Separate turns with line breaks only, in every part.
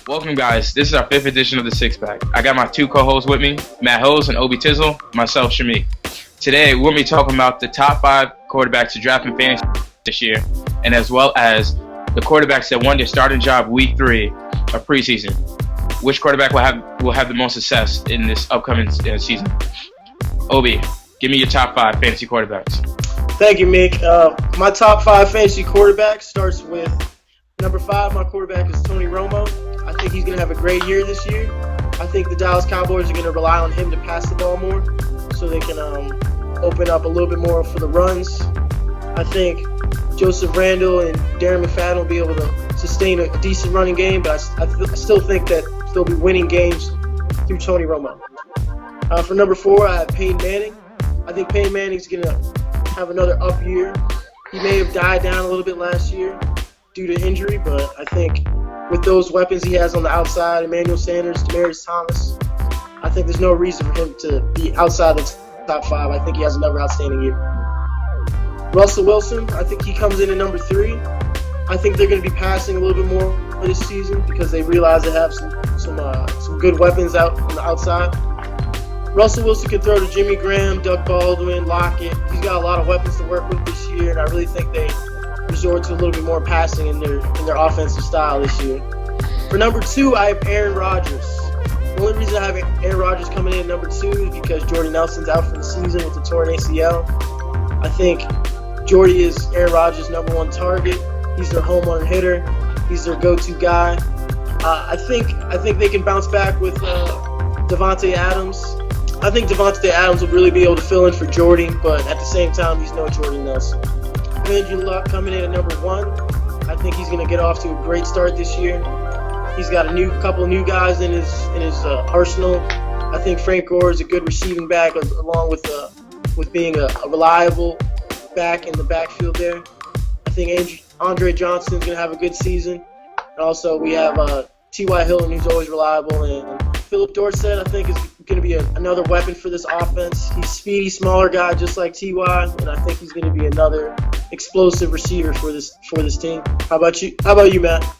Welcome, guys. This is our 5th edition of the Six Pack. I got my 2 co-hosts with me, Matt Hose and Obi Tizzle, myself, Shamik. Today, we're going to be talking about the top 5 quarterbacks to draft in fantasy this year, and as well as the quarterbacks that won their starting job week 3 of preseason. Which quarterback will have the most success in this upcoming season? Obi, give me your top 5 fantasy quarterbacks.
Thank you, Mick. My top 5 fantasy quarterbacks starts with number 5. My quarterback is Tony Romo. I think he's going to have a great year this year. I think the Dallas Cowboys are going to rely on him to pass the ball more so they can open up a little bit more for the runs. I think Joseph Randle and Darren McFadden will be able to sustain a decent running game, but I still think that they'll be winning games through Tony Romo. For number 4, I have Peyton Manning. I think Peyton Manning's going to have another up year. He may have died down a little bit last year due to injury, but I think with those weapons he has on the outside, Emmanuel Sanders, Demaryius Thomas, I think there's no reason for him to be outside the top 5. I think he has another outstanding year. Russell Wilson, I think he comes in at number 3. I think they're going to be passing a little bit more this season because they realize they have some good weapons out on the outside. Russell Wilson can throw to Jimmy Graham, Doug Baldwin, Lockett. He's got a lot of weapons to work with this year, and I really think they resort to a little bit more passing in their offensive style this year. For number 2, I have Aaron Rodgers. The only reason I have Aaron Rodgers coming in at number 2 is because Jordy Nelson's out for the season with a torn ACL. I think Jordy is Aaron Rodgers' number 1 target. He's their home run hitter. He's their go-to guy. I think they can bounce back with Davante Adams. I think Davante Adams will really be able to fill in for Jordy, but at the same time, he's no Jordy Nelson. Andrew Luck coming in at number 1. I think he's going to get off to a great start this year. He's got a couple of new guys in his arsenal. I think Frank Gore is a good receiving back, along with being a reliable back in the backfield there. I think Andre Johnson's going to have a good season. And also we have T.Y. Hilton, who's always reliable, and Philip Dorsett, I think, is going to be another weapon for this offense. He's a speedy, smaller guy, just like T.Y., and I think he's going to be another explosive receiver for this team. How about you, Matt?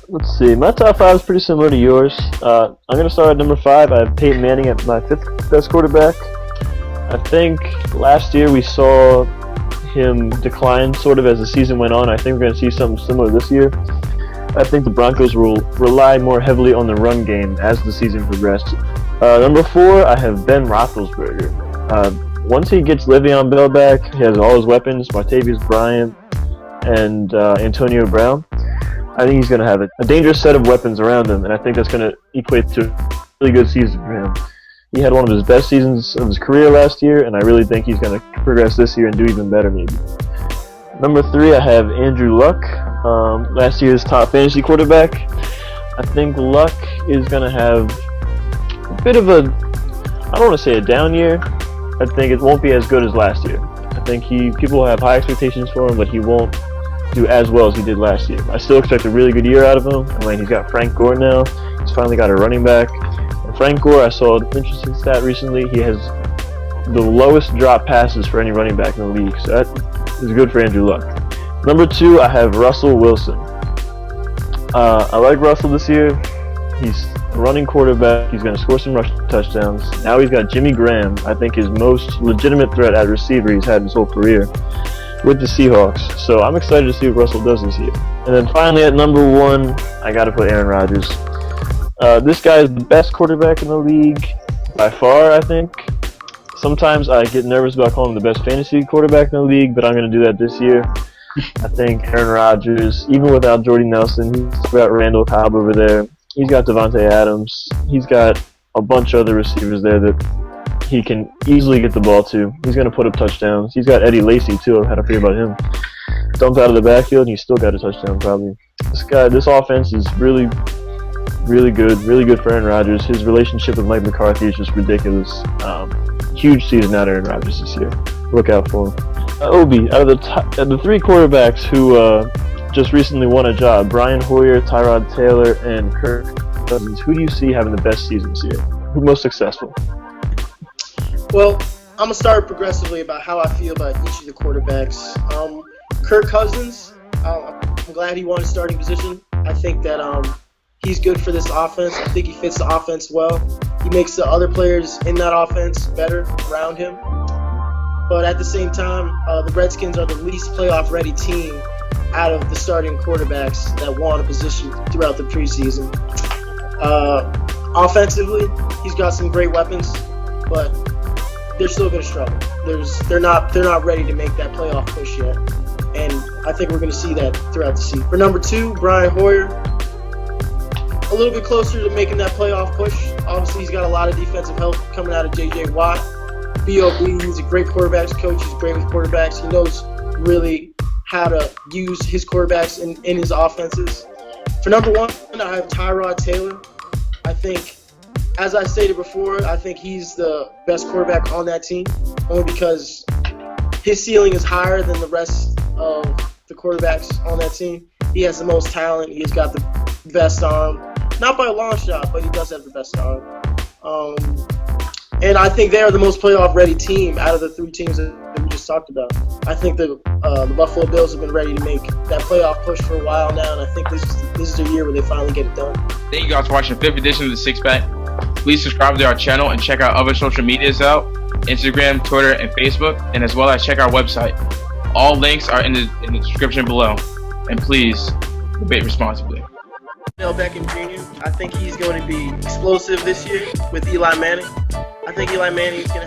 Let's see. My top 5 is pretty similar to yours. I'm going to start at number 5. I have Peyton Manning at my 5th best quarterback. I think last year we saw him decline sort of as the season went on. I think we're going to see something similar this year. I think the Broncos will rely more heavily on the run game as the season progressed. Number 4, I have Ben Roethlisberger. Once he gets Le'Veon Bell back, he has all his weapons, Martavis Bryant and Antonio Brown. I think he's going to have a dangerous set of weapons around him, and I think that's going to equate to a really good season for him. He had one of his best seasons of his career last year, and I really think he's going to progress this year and do even better maybe. Number 3, I have Andrew Luck, last year's top fantasy quarterback. I think Luck is going to have a bit of I don't want to say a down year. I think it won't be as good as last year. I think people will have high expectations for him, but he won't do as well as he did last year. I still expect a really good year out of him. I mean, he's got Frank Gore now. He's finally got a running back. And Frank Gore, I saw an interesting stat recently. He has the lowest drop passes for any running back in the league, so that is good for Andrew Luck. Number 2, I have Russell Wilson. I like Russell this year. He's a running quarterback. He's going to score some rush touchdowns. Now he's got Jimmy Graham, I think his most legitimate threat at receiver he's had his whole career, with the Seahawks. So I'm excited to see what Russell does this year. And then finally at number 1, I got to put Aaron Rodgers. This guy is the best quarterback in the league by far, I think. Sometimes I get nervous about calling him the best fantasy quarterback in the league, but I'm going to do that this year. I think Aaron Rodgers, even without Jordy Nelson, he's got Randall Cobb over there. He's got Davante Adams. He's got a bunch of other receivers there that he can easily get the ball to. He's going to put up touchdowns. He's got Eddie Lacy, too. I had to forget about him. Dumped out of the backfield, and he still got a touchdown, probably. This offense is really good for Aaron Rodgers. His relationship with Mike McCarthy is just ridiculous. Huge season out of Aaron Rodgers this year. Look out for him. Obi, out of the 3 quarterbacks who just recently won a job, Brian Hoyer, Tyrod Taylor, and Kirk Cousins, who do you see having the best season this year? Who's most successful?
Well, I'm going to start progressively about how I feel about each of the quarterbacks. Kirk Cousins, I'm glad he won his starting position. I think that he's good for this offense. I think he fits the offense well. He makes the other players in that offense better around him. But at the same time, the Redskins are the least playoff-ready team out of the starting quarterbacks that won a position throughout the preseason. Offensively, he's got some great weapons, but they're still going to struggle. They're not ready to make that playoff push yet, and I think we're going to see that throughout the season. For number 2, Brian Hoyer, a little bit closer to making that playoff push. Obviously, he's got a lot of defensive help coming out of J.J. Watt. B.O.B., he's a great quarterbacks coach. He's great with quarterbacks. He knows really how to use his quarterbacks in his offenses. For number 1, I have Tyrod Taylor. I think, as I stated before, I think he's the best quarterback on that team, only because his ceiling is higher than the rest of the quarterbacks on that team. He has the most talent. He's got the best arm. Not by a long shot, but he does have the best arm. And I think they are the most playoff-ready team out of the 3 teams that we just talked about. I think the Buffalo Bills have been ready to make that playoff push for a while now, and I think this is the year where they finally get it done.
Thank you guys for watching the 5th edition of the Six Pack. Please subscribe to our channel and check out other social medias out, Instagram, Twitter, and Facebook, and as well as check our website. All links are in the description below. And please, debate responsibly.
Odell Beckham Jr., I think he's going to be explosive this year with Eli Manning. I think Eli Manning is going to